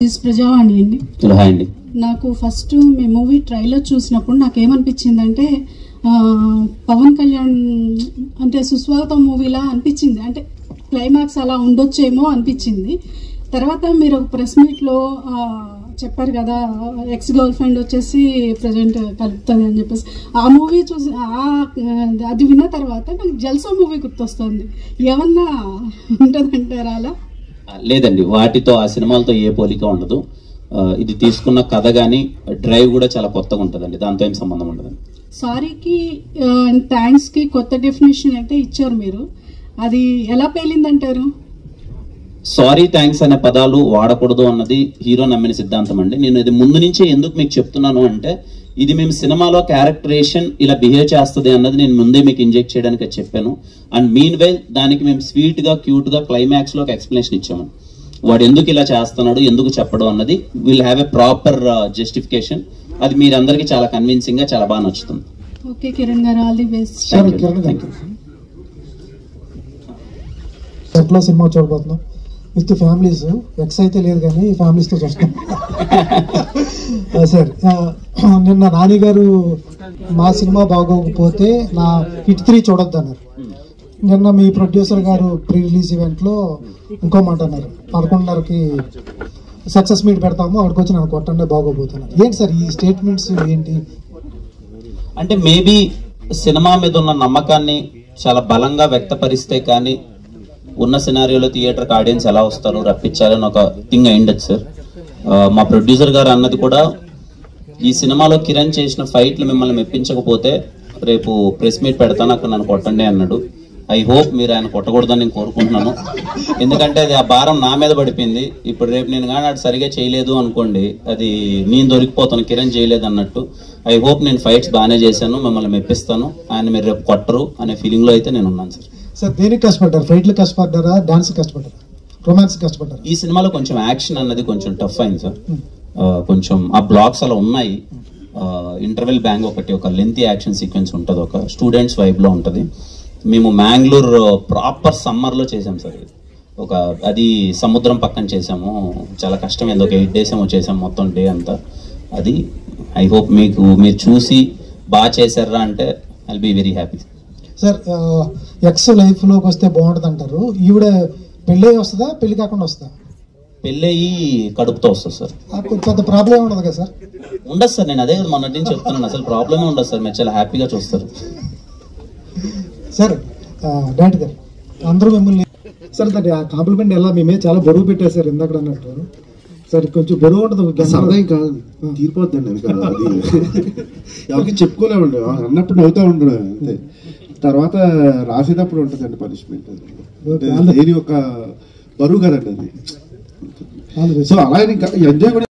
ప్రజావాణి అండి. నాకు ఫస్ట్ మీ movie trailer చూసినప్పుడు నాకేమనిపించిందంటే పవన్ కళ్యాణ్ అంటే సుస్వాగతం మూవీలా అనిపించింది. అంటే క్లైమాక్స్ అలా ఉండొచ్చేమో అనిపించింది. తర్వాత మీరు ఒక ప్రెస్ మీట్లో చెప్పారు కదా, ఎక్స్ గర్ల్ ఫ్రెండ్ వచ్చేసి ప్రజెంట్ కలుపుతుంది అని చెప్పేసి. ఆ మూవీ చూసి అది విన్న తర్వాత నాకు జల్సా మూవీ గుర్తొస్తుంది. ఏమన్నా ఉంటుందంటారా అలా? లేదండి, వాటితో ఆ సినిమాలతో ఏ పోలిక ఉండదు. ఇది తీసుకున్న కథ కానీ డ్రైవ్ కూడా చాలా కొత్తగా ఉంటుందండి, దాంతో ఏం సంబంధం ఉండదు. సారీకి థ్యాంక్స్ కి కొత్త డెఫినేషన్ అయితే ఇచ్చారు మీరు, అది ఎలా పేలిందంటారు? సారీ థ్యాంక్స్ అనే పదాలు వాడకూడదు అన్నది హీరో నమ్మిన సిద్ధాంతం అండి. నేను ఇది ముందు నుంచే ఎందుకు మీకు చెప్తున్నాను అంటే, ఇది మేము సినిమాలో క్యారెక్టరేషన్ ఇలా బిహేవ్ చేస్తుంది అన్నది నేను ముందే మీకు ఇంజెక్ట్ చేయడానికి చెప్పాను. అండ్ మీన్ వైల్ దానికి మేము స్వీట్ గా క్యూట్ గా క్లైమాక్స్ లో ఒక ఎక్స్ప్లెనేషన్ ఇచ్చాము. వాడు ఎందుకు ఇలా చేస్తున్నాడు, ఎందుకు చెప్పడం అన్నది will have a proper justification. అది మీరందరికీ చాలా కన్విన్సింగ్ గా చాలా బాగా నచ్చుతుంది. ఓకే కిరణ్ గారు, ఆల్ ది బెస్ట్. సెట్లో సినిమా చూడబోతున్నాం విత్ ఫ్యామిలీస్. ఎక్స్ అయితే లేదు కానీ ఫ్యామిలీస్తో చూస్తాం. సార్, నిన్న నాని గారు మా సినిమా బాగోకపోతే నా హిట్ 3 చూడొద్దు అన్నారు. నిన్న మీ ప్రొడ్యూసర్ గారు ప్రీ రిలీజ్ ఈవెంట్లో ఇంకో మాట అన్నారు, 11:30కి సక్సెస్ మీట్ పెడతాము, అక్కడికి వచ్చి నన్ను కొట్టండి బాగోపోతున్నారు. ఏంటి సార్ ఈ స్టేట్మెంట్స్ ఏంటి? అంటే మేబీ సినిమా మీద ఉన్న నమ్మకాన్ని చాలా బలంగా వ్యక్తపరిస్తే కానీ ఉన్న సినారియోలో థియేటర్కి ఆడియన్స్ ఎలా వస్తారు రప్పించాలని ఒక థింగ్ అయిండదు సార్. మా ప్రొడ్యూసర్ గారు అన్నది కూడా, ఈ సినిమాలో కిరణ్ చేసిన ఫైట్లు మిమ్మల్ని మెప్పించకపోతే రేపు ప్రెస్ మీట్ పెడతాను, అక్కడ నన్ను కొట్టండి అన్నాడు. ఐ హోప్ మీరు ఆయన కొట్టకూడదని నేను కోరుకుంటున్నాను. ఎందుకంటే అది ఆ భారం నా మీద పడిపోయింది. ఇప్పుడు రేపు నేను కానీ అది సరిగా చేయలేదు అనుకోండి, అది నేను దొరికిపోతాను కిరణ్ చేయలేదు అన్నట్టు. ఐ హోప్ నేను ఫైట్స్ బాగానే చేశాను, మిమ్మల్ని మెప్పిస్తాను, ఆయన మీరు రేపు కొట్టరు అనే ఫీలింగ్లో అయితే నేను ఉన్నాను సార్. సార్, దేనికి కష్టపడ్డారు? ఫైట్లు కష్టపడ్డారా, డాన్స్ కష్టపడ్డారా, రొమాన్స్ కష్టపడ్డారా? ఈ సినిమాలో కొంచెం యాక్షన్ అన్నది కొంచెం టఫ్ అయింది సార్. కొంచెం ఆ బ్లాక్స్ అలా ఉన్నాయి. ఇంటర్వెల్ బ్యాంగ్ ఒకటి, ఒక లెంతీ యాక్షన్ సీక్వెన్స్ ఉంటుంది, ఒక స్టూడెంట్స్ వైబ్ లో ఉంటుంది. మేము మ్యాంగ్లూర్ ప్రాపర్ సమ్మర్ లో చేసాం సార్. అది సముద్రం పక్కన చేసాము, చాలా కష్టం. ఏదో ఒక 8 days ఏమో చేసాము మొత్తం డే అంతా. అది ఐ హోప్ మీరు చూసి బాగా చేశారా అంటే I'll be very happy. Sir, ex life లోకి వస్తే బాగుంటుంది అంటారు. ఈవిడ పెళ్ళి వస్తుందా, పెళ్లి కాకుండా వస్తుందా? పెళ్ళయి కడుపుతో వస్తుంది సార్. పెద్ద ప్రాబ్లం ఉండదు కదా సార్? ఉండదు సార్, నేను అదే మొన్నటి నుంచి చెప్తున్నాను, అసలు ప్రాబ్లమే ఉండదు సార్. మీరు చాలా హ్యాపీగా చూస్తారు సార్. డైరెక్టర్ గారు అందరూ మిమ్మల్ని సార్ దాన్ని ఆ కాంప్లిమెంట్ ఎలా మేమే చాలా బరువు పెట్టేశారు ఇందాక అన్నట్టు. సార్ కొంచెం బరువు ఉంటుంది, సరదా కాదు, తీరిపోద్దండి. అది ఎవరికి చెప్పుకోలేమండి, అన్నప్పుడు నవ్వుతూ ఉండడం అంతే. తర్వాత రాసేటప్పుడు ఉంటుందండి పనిష్మెంట్. దేని ఒక బరువు కదండి అది. సో అలా ఎంజాయ్ కూడా